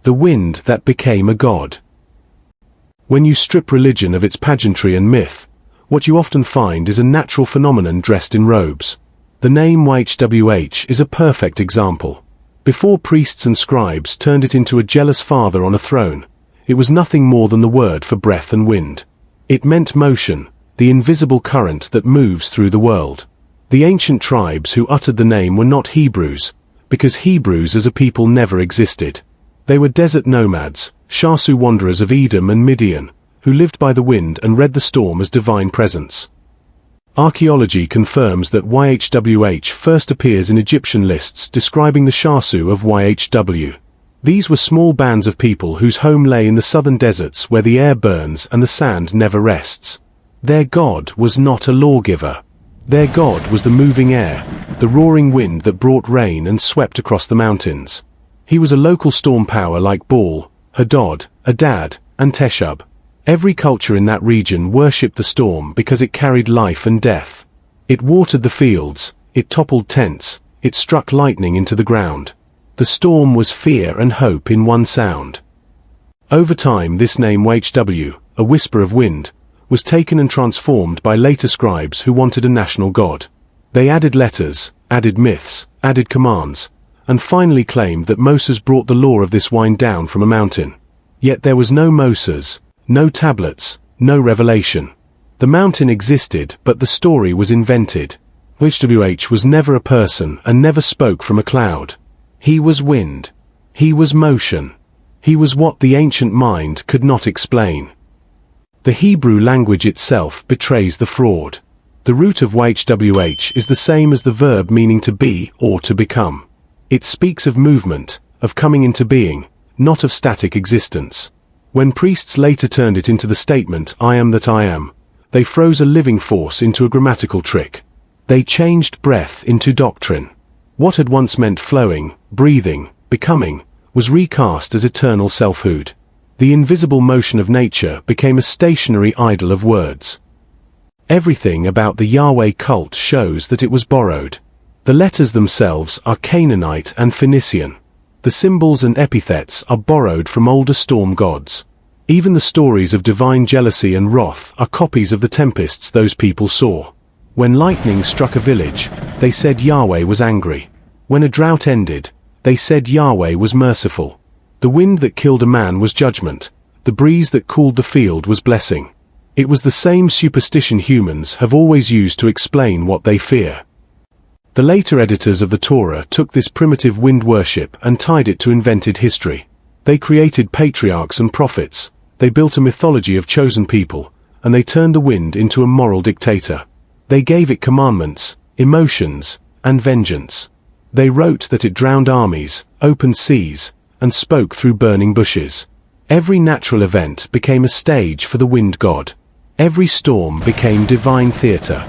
the wind that became a god. When you strip religion of its pageantry and myth, what you often find is a natural phenomenon dressed in robes. The name YHWH is a perfect example. Before priests and scribes turned it into a jealous father on a throne, it was nothing more than the word for breath and wind. It meant motion, the invisible current that moves through the world. The ancient tribes who uttered the name were not Hebrews, because Hebrews as a people never existed. They were desert nomads, Shasu wanderers of Edom and Midian, who lived by the wind and read the storm as divine presence. Archaeology confirms that YHWH first appears in Egyptian lists describing the Shasu of Yhw. These were small bands of people whose home lay in the southern deserts where the air burns and the sand never rests. Their god was not a lawgiver. Their god was the moving air, the roaring wind that brought rain and swept across the mountains. He was a local storm power like Baal, Hadad, Adad, and Teshub. Every culture in that region worshipped the storm because it carried life and death. It watered the fields, it toppled tents, it struck lightning into the ground. The storm was fear and hope in one sound. Over time this name YHWH, a whisper of wind, was taken and transformed by later scribes who wanted a national god. They added letters, added myths, added commands, and finally claimed that Moses brought the law of this wind down from a mountain. Yet there was no Moses, no tablets, no revelation. The mountain existed, but the story was invented. YHWH was never a person and never spoke from a cloud. He was wind. He was motion. He was what the ancient mind could not explain. The Hebrew language itself betrays the fraud. The root of YHWH is the same as the verb meaning to be or to become. It speaks of movement, of coming into being, not of static existence. When priests later turned it into the statement, "I am that I am," they froze a living force into a grammatical trick. They changed breath into doctrine. What had once meant flowing, breathing, becoming, was recast as eternal selfhood. The invisible motion of nature became a stationary idol of words. Everything about the Yahweh cult shows that it was borrowed. The letters themselves are Canaanite and Phoenician. The symbols and epithets are borrowed from older storm gods. Even the stories of divine jealousy and wrath are copies of the tempests those people saw. When lightning struck a village, they said Yahweh was angry. When a drought ended, they said Yahweh was merciful. The wind that killed a man was judgment. The breeze that cooled the field was blessing. It was the same superstition humans have always used to explain what they fear. The later editors of the Torah took this primitive wind worship and tied it to invented history. They created patriarchs and prophets, they built a mythology of chosen people, and they turned the wind into a moral dictator. They gave it commandments, emotions, and vengeance. They wrote that it drowned armies, opened seas, and spoke through burning bushes. Every natural event became a stage for the wind god. Every storm became divine theater.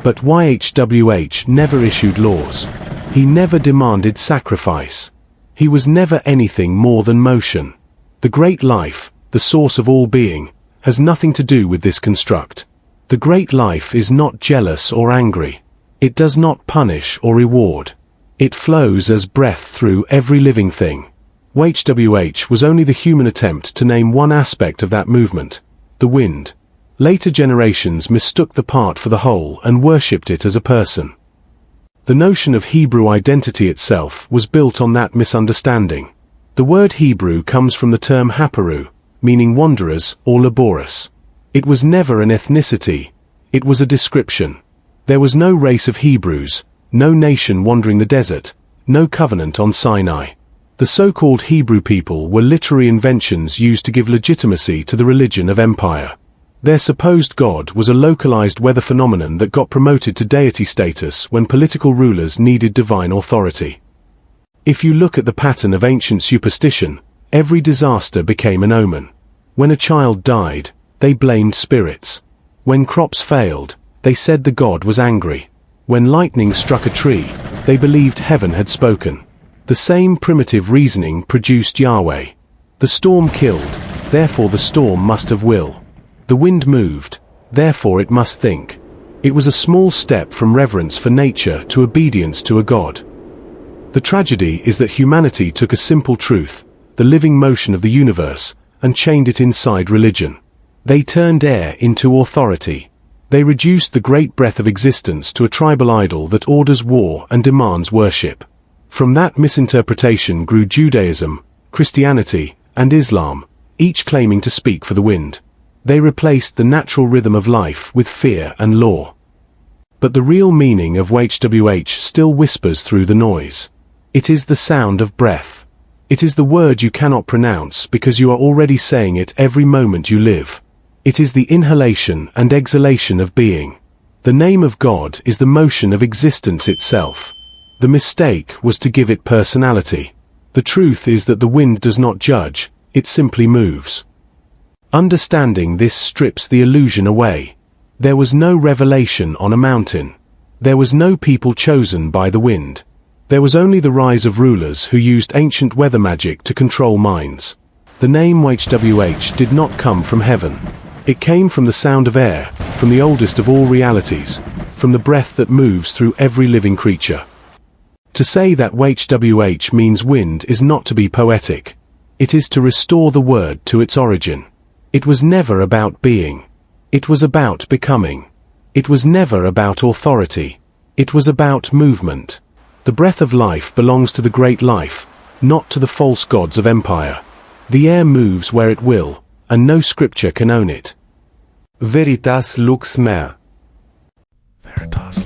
But YHWH never issued laws. He never demanded sacrifice. He was never anything more than motion. The great life, the source of all being, has nothing to do with this construct. The great life is not jealous or angry. It does not punish or reward. It flows as breath through every living thing. YHWH was only the human attempt to name one aspect of that movement, the wind. Later generations mistook the part for the whole and worshipped it as a person. The notion of Hebrew identity itself was built on that misunderstanding. The word Hebrew comes from the term haparu, meaning wanderers or laborious. It was never an ethnicity, it was a description. There was no race of Hebrews, no nation wandering the desert, no covenant on Sinai. The so-called Hebrew people were literary inventions used to give legitimacy to the religion of empire. Their supposed god was a localized weather phenomenon that got promoted to deity status when political rulers needed divine authority. If you look at the pattern of ancient superstition, every disaster became an omen. When a child died, they blamed spirits. When crops failed, they said the god was angry. When lightning struck a tree, they believed heaven had spoken. The same primitive reasoning produced Yahweh. The storm killed, therefore the storm must have will. The wind moved, therefore it must think. It was a small step from reverence for nature to obedience to a god. The tragedy is that humanity took a simple truth, the living motion of the universe, and chained it inside religion. They turned air into authority. They reduced the great breath of existence to a tribal idol that orders war and demands worship. From that misinterpretation grew Judaism, Christianity, and Islam, each claiming to speak for the wind. They replaced the natural rhythm of life with fear and law. But the real meaning of YHWH still whispers through the noise. It is the sound of breath. It is the word you cannot pronounce because you are already saying it every moment you live. It is the inhalation and exhalation of being. The name of God is the motion of existence itself. The mistake was to give it personality. The truth is that the wind does not judge, it simply moves. Understanding this strips the illusion away. There was no revelation on a mountain. There was no people chosen by the wind. There was only the rise of rulers who used ancient weather magic to control minds. The name YHWH did not come from heaven. It came from the sound of air, from the oldest of all realities, from the breath that moves through every living creature. To say that YHWH means wind is not to be poetic. It is to restore the word to its origin. It was never about being. It was about becoming. It was never about authority. It was about movement. The breath of life belongs to the great life, not to the false gods of empire. The air moves where it will, and no scripture can own it. Veritas lux mea. Veritas